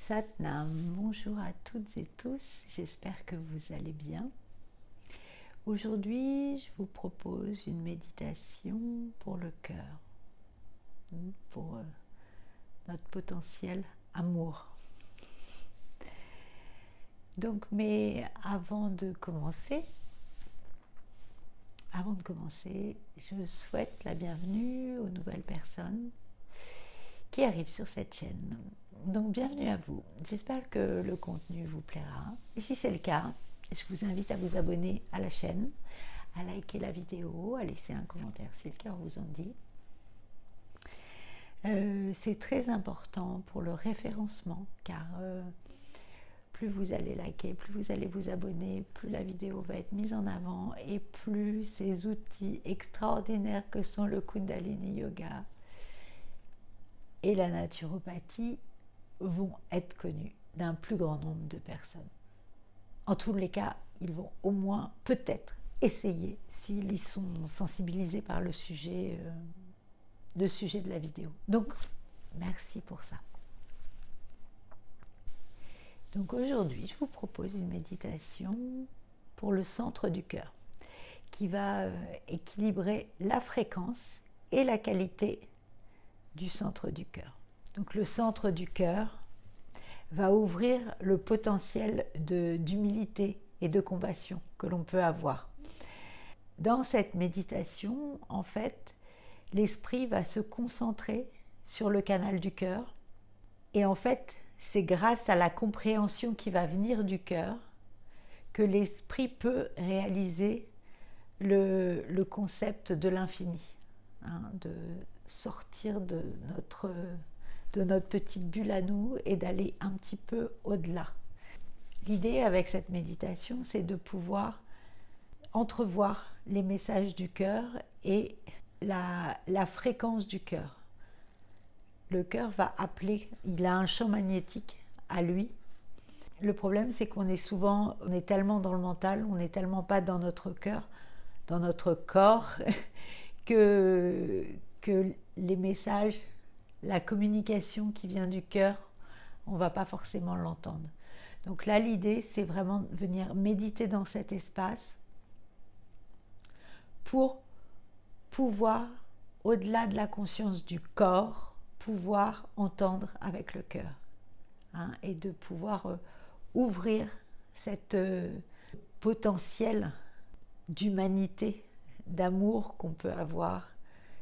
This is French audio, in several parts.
Satnam, bonjour à toutes et tous, j'espère que vous allez bien. Aujourd'hui, je vous propose une méditation pour le cœur, pour notre potentiel amour. Donc, mais avant de commencer, je souhaite la bienvenue aux nouvelles personnes qui arrivent sur cette chaîne. Donc bienvenue à vous, j'espère que le contenu vous plaira. Et si c'est le cas, je vous invite à vous abonner à la chaîne, à liker la vidéo, à laisser un commentaire si le cœur vous en dit. C'est très important pour le référencement, car plus vous allez liker, plus vous allez vous abonner, plus la vidéo va être mise en avant et plus ces outils extraordinaires que sont le Kundalini Yoga et la naturopathie vont être connus d'un plus grand nombre de personnes. En tous les cas, ils vont au moins peut-être essayer s'ils y sont sensibilisés par le sujet de la vidéo. Donc, merci pour ça. Donc aujourd'hui, je vous propose une méditation pour le centre du cœur qui va équilibrer la fréquence et la qualité du centre du cœur. Donc le centre du cœur va ouvrir le potentiel d'humilité et de compassion que l'on peut avoir. Dans cette méditation, en fait, l'esprit va se concentrer sur le canal du cœur et en fait, c'est grâce à la compréhension qui va venir du cœur que l'esprit peut réaliser le concept de l'infini, de sortir de notre petite bulle à nous et d'aller un petit peu au-delà. L'idée avec cette méditation, c'est de pouvoir entrevoir les messages du cœur et la fréquence du cœur. Le cœur va appeler, il a un champ magnétique à lui. Le problème, c'est on est tellement dans le mental, on n'est tellement pas dans notre cœur, dans notre corps, que les messages, la communication qui vient du cœur, on ne va pas forcément l'entendre. Donc là, l'idée, c'est vraiment de venir méditer dans cet espace pour pouvoir, au-delà de la conscience du corps, pouvoir entendre avec le cœur, et de pouvoir ouvrir cette potentiel d'humanité, d'amour qu'on peut avoir.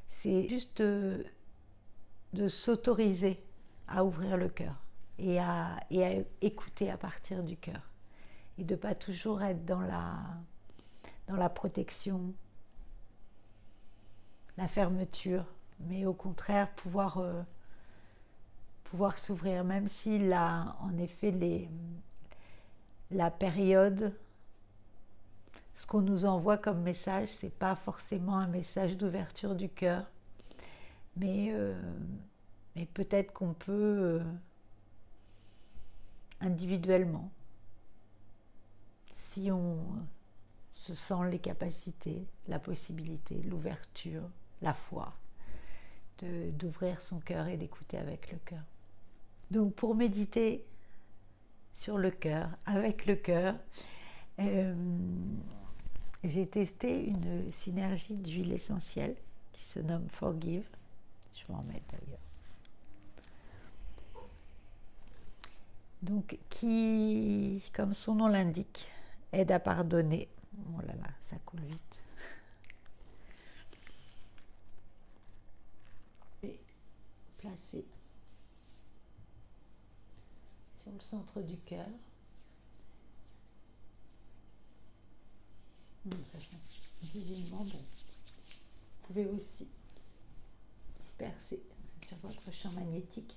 C'est juste de s'autoriser à ouvrir le cœur et à écouter à partir du cœur et de ne pas toujours être dans la protection, la fermeture, mais au contraire pouvoir s'ouvrir, même si là, en effet, la période, ce qu'on nous envoie comme message, c'est pas forcément un message d'ouverture du cœur, mais peut-être qu'on peut individuellement, si on se sent les capacités, la possibilité, l'ouverture, la foi, d'ouvrir son cœur et d'écouter avec le cœur. Donc pour méditer sur le cœur, avec le cœur, j'ai testé une synergie d'huile essentielle qui se nomme Forgive. Je vais en mettre d'ailleurs. Donc qui, comme son nom l'indique, aide à pardonner. Oh là là, ça coule vite. Et placer sur le centre du cœur. Ça sent divinement bon. Vous pouvez aussi disperser sur votre champ magnétique.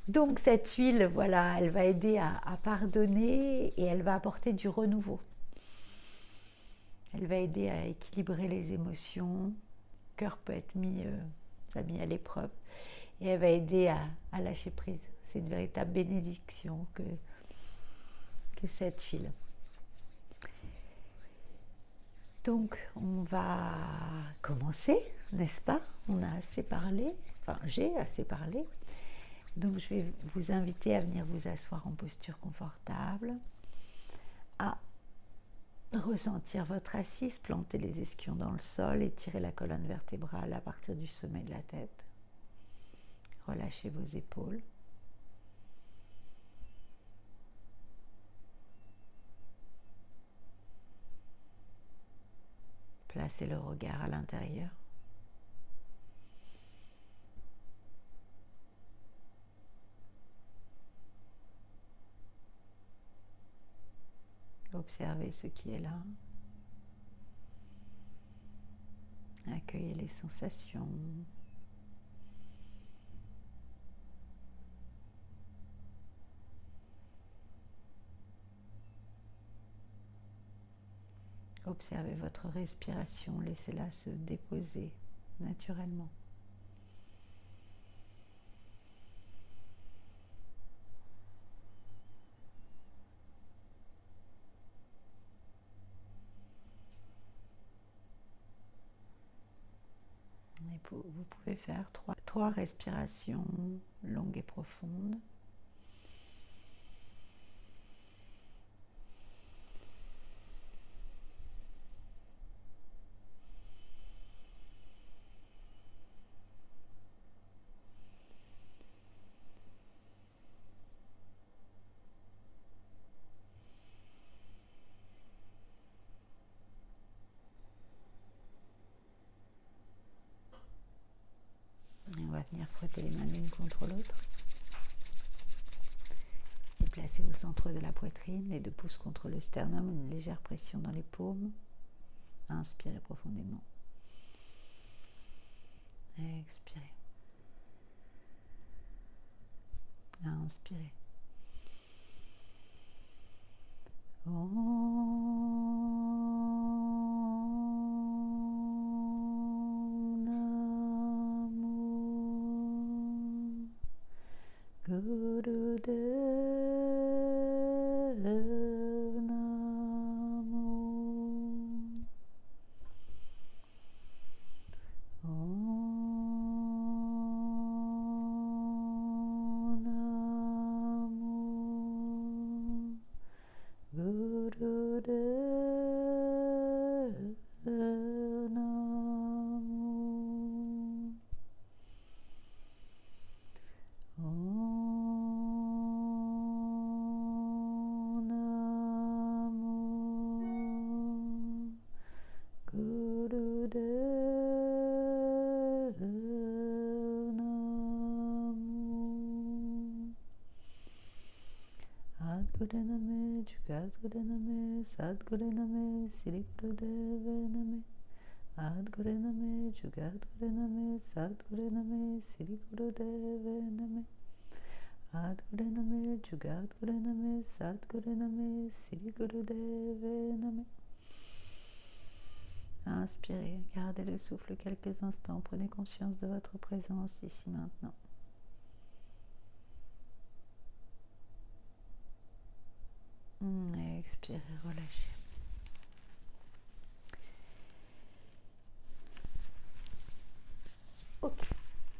Donc cette huile, voilà, elle va aider à pardonner et elle va apporter du renouveau. Elle va aider à équilibrer les émotions. Le cœur peut être mis à l'épreuve et elle va aider à lâcher prise. C'est une véritable bénédiction que cette huile. Donc on va commencer, n'est-ce pas? On a assez parlé, enfin j'ai assez parlé. Donc je vais vous inviter à venir vous asseoir en posture confortable, à ressentir votre assise, planter les ischions dans le sol, étirer la colonne vertébrale à partir du sommet de la tête. Relâchez vos épaules. Placez le regard à l'intérieur. Observez ce qui est là. Accueillez les sensations. Observez votre respiration, laissez-la se déposer naturellement. Et vous pouvez faire trois respirations longues et profondes. On va venir frotter les mains l'une contre l'autre. Et placer au centre de la poitrine, les 2 pouces contre le sternum, une légère pression dans les paumes. Inspirez profondément. Expirez. Inspirez. Sadgurename, Jugadgurename, Sadgurename, Sirigurudevename. Adgurename, Jugadgurename, Sadgurename, Sirigurudevename. Adgurename, Jugadgurename, Sadgurename, Sirigurudevename. Inspirez, gardez le souffle quelques instants, prenez conscience de votre présence ici maintenant. Expirez, relâchez. Ok.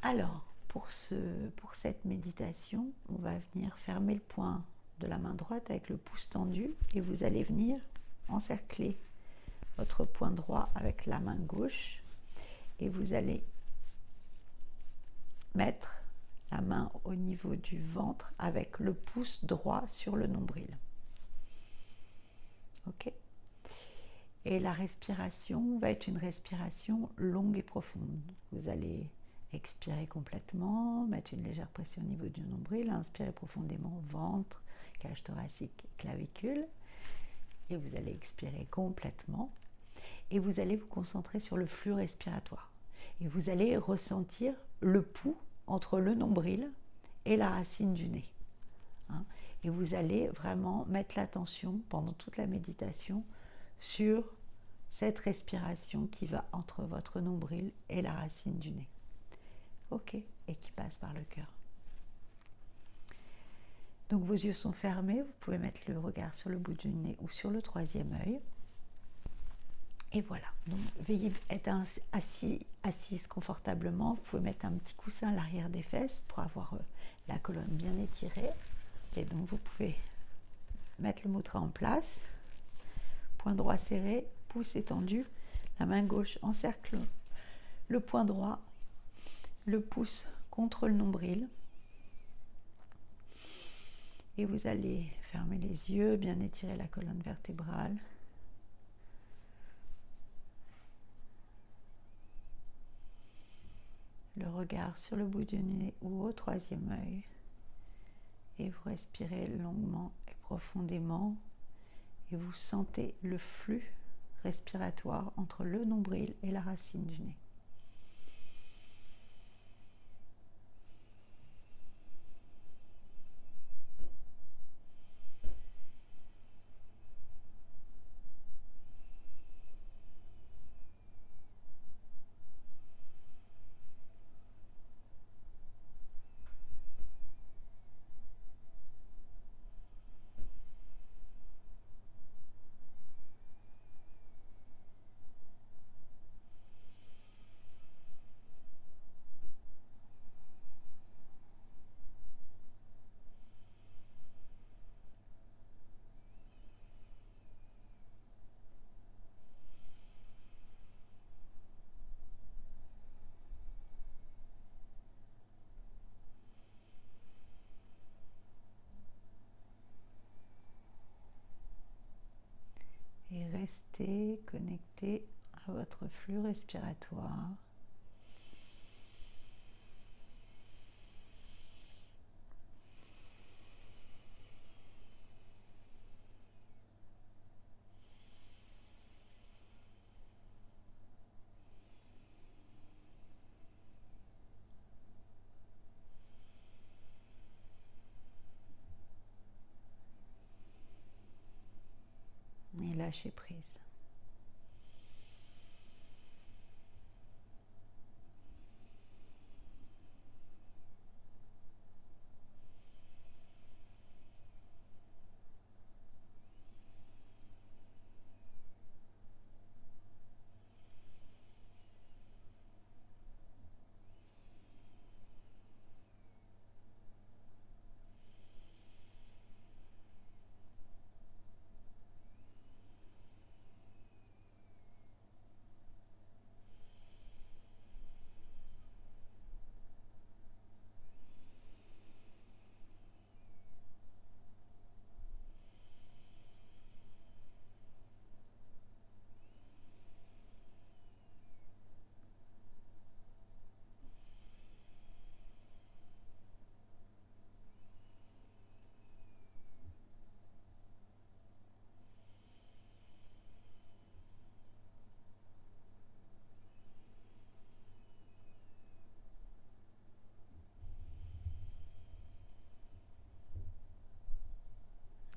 Alors, pour cette méditation, on va venir fermer le poing de la main droite avec le pouce tendu et vous allez venir encercler votre poing droit avec la main gauche et vous allez mettre la main au niveau du ventre avec le pouce droit sur le nombril. Ok. Et la respiration va être une respiration longue et profonde. Vous allez expirer complètement, mettre une légère pression au niveau du nombril, inspirer profondément, ventre, cage thoracique, clavicule. Et vous allez expirer complètement. Et vous allez vous concentrer sur le flux respiratoire. Et vous allez ressentir le pouls entre le nombril et la racine du nez. Et vous allez vraiment mettre l'attention pendant toute la méditation sur cette respiration qui va entre votre nombril et la racine du nez. Ok, et qui passe par le cœur. Donc vos yeux sont fermés, vous pouvez mettre le regard sur le bout du nez ou sur le troisième œil. Et voilà, donc veuillez être assise confortablement. Vous pouvez mettre un petit coussin à l'arrière des fesses pour avoir la colonne bien étirée. Et donc vous pouvez mettre le mudra en place, poing droit serré, pouce étendu, la main gauche encercle le poing droit, le pouce contre le nombril. Et vous allez fermer les yeux, bien étirer la colonne vertébrale. Le regard sur le bout du nez ou au troisième œil. Et vous respirez longuement et profondément. Et vous sentez le flux respiratoire entre le nombril et la racine du nez. Et restez connecté à votre flux respiratoire. Et lâchez prise.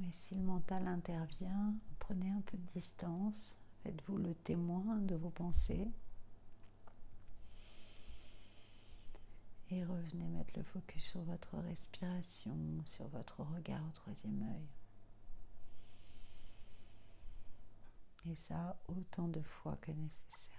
Et si le mental intervient, prenez un peu de distance, faites-vous le témoin de vos pensées et revenez mettre le focus sur votre respiration, sur votre regard au troisième œil. Et ça, autant de fois que nécessaire.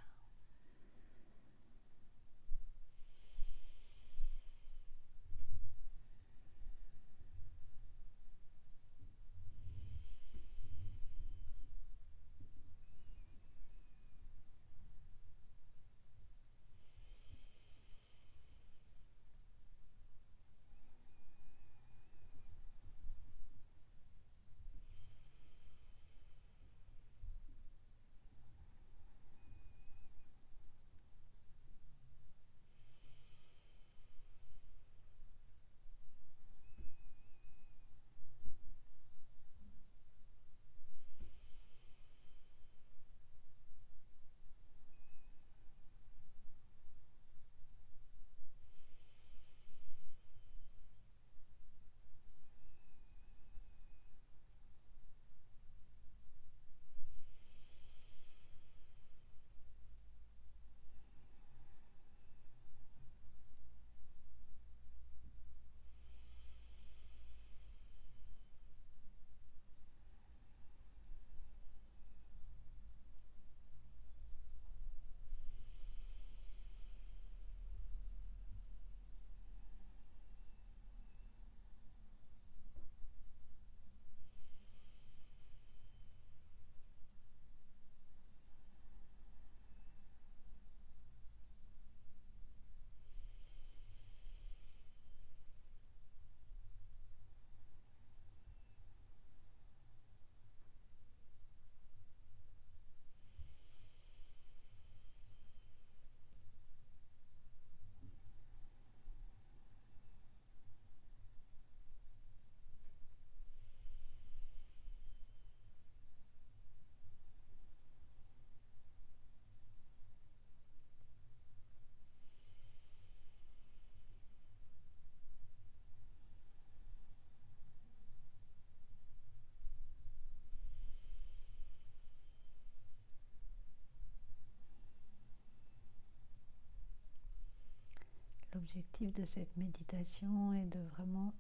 l'objectif de cette méditation est de vraiment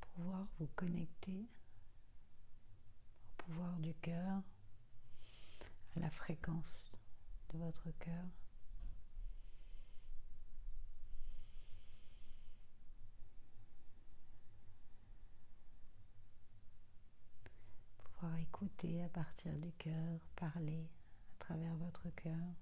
pouvoir vous connecter au pouvoir du cœur, à la fréquence de votre cœur. Pouvoir écouter à partir du cœur, parler à travers votre cœur.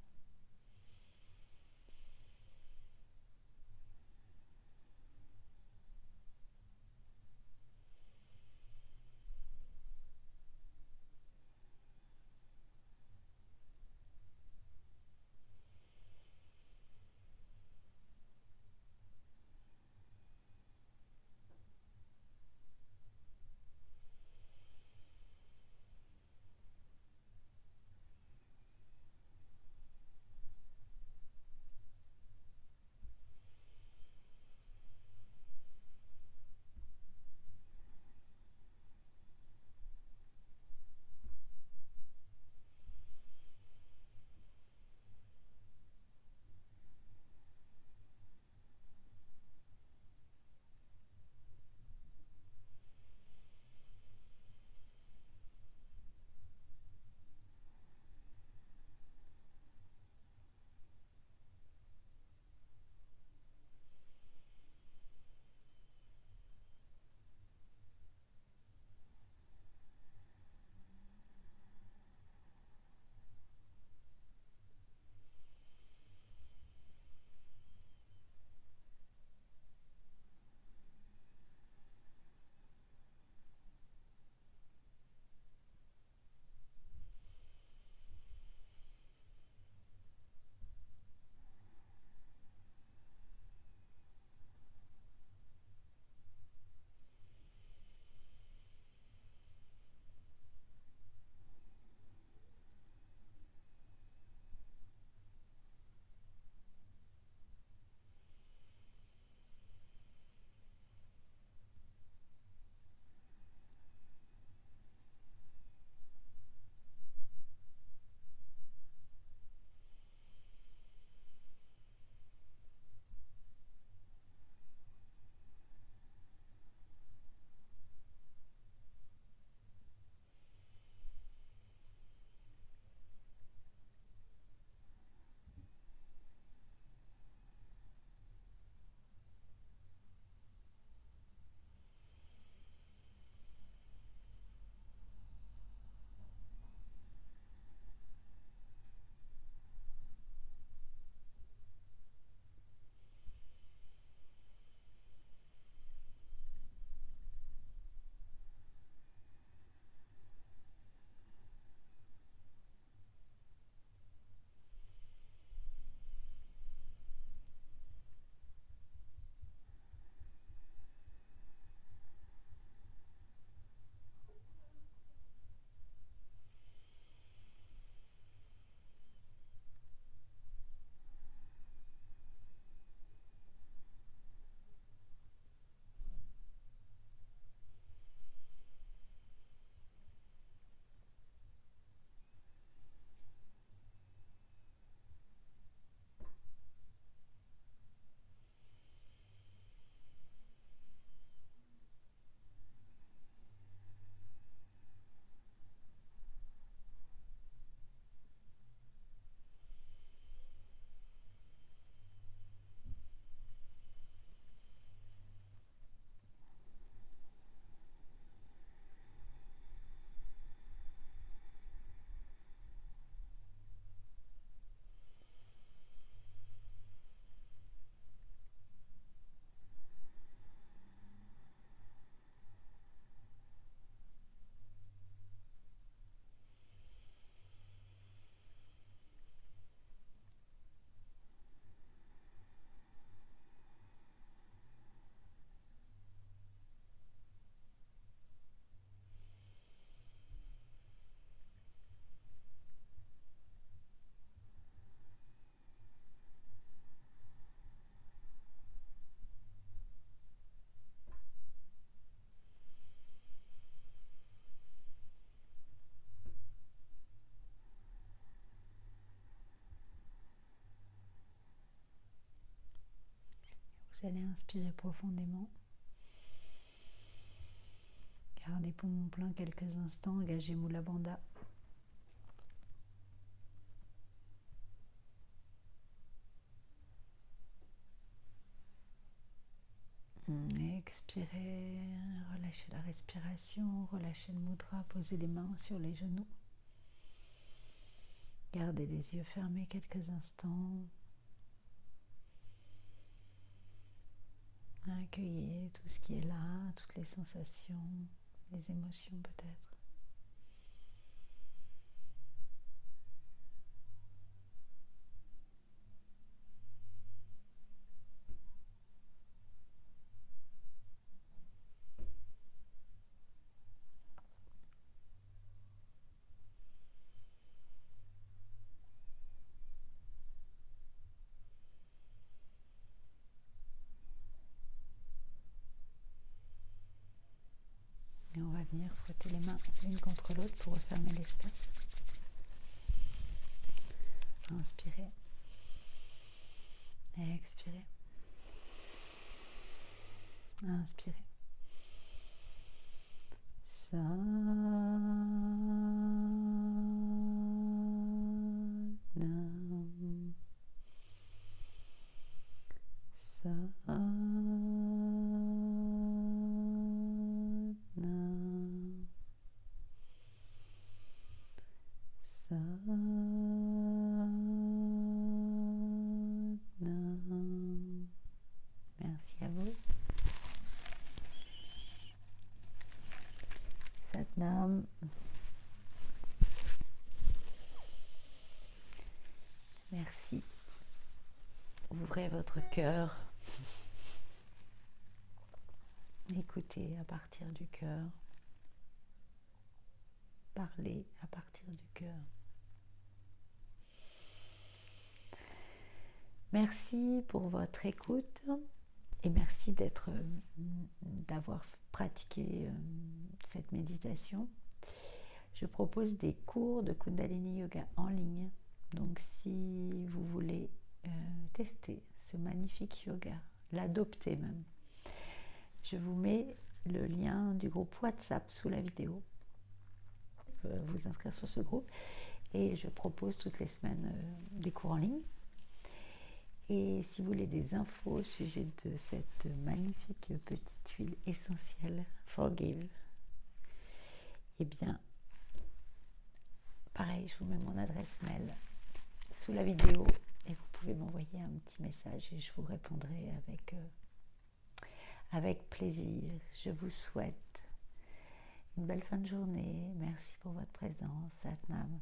Vous allez inspirer profondément. Gardez poumon plein quelques instants, engagez Mula Bandha. Expirez, relâchez la respiration, relâchez le mudra, posez les mains sur les genoux. Gardez les yeux fermés quelques instants. Accueillez tout ce qui est là, toutes les sensations, les émotions peut-être. Et on va venir frotter les mains l'une contre l'autre pour refermer l'espace. Inspirez. Expirez. Inspirez. Satnam. Satnam. Satnam. Merci à vous. Satnam. Merci. Ouvrez votre cœur. Écoutez à partir du cœur. Parlez à partir du cœur. Merci pour votre écoute et merci d'avoir pratiqué cette méditation. Je propose des cours de Kundalini Yoga en ligne. Donc si vous voulez tester ce magnifique yoga, l'adopter même, je vous mets le lien du groupe WhatsApp sous la vidéo. Vous inscrire sur ce groupe et je propose toutes les semaines des cours en ligne. Et si vous voulez des infos au sujet de cette magnifique petite huile essentielle Forgive, eh bien pareil, je vous mets mon adresse mail sous la vidéo et vous pouvez m'envoyer un petit message et je vous répondrai avec plaisir. Je vous souhaite une belle fin de journée. Merci pour votre présence. Satnam.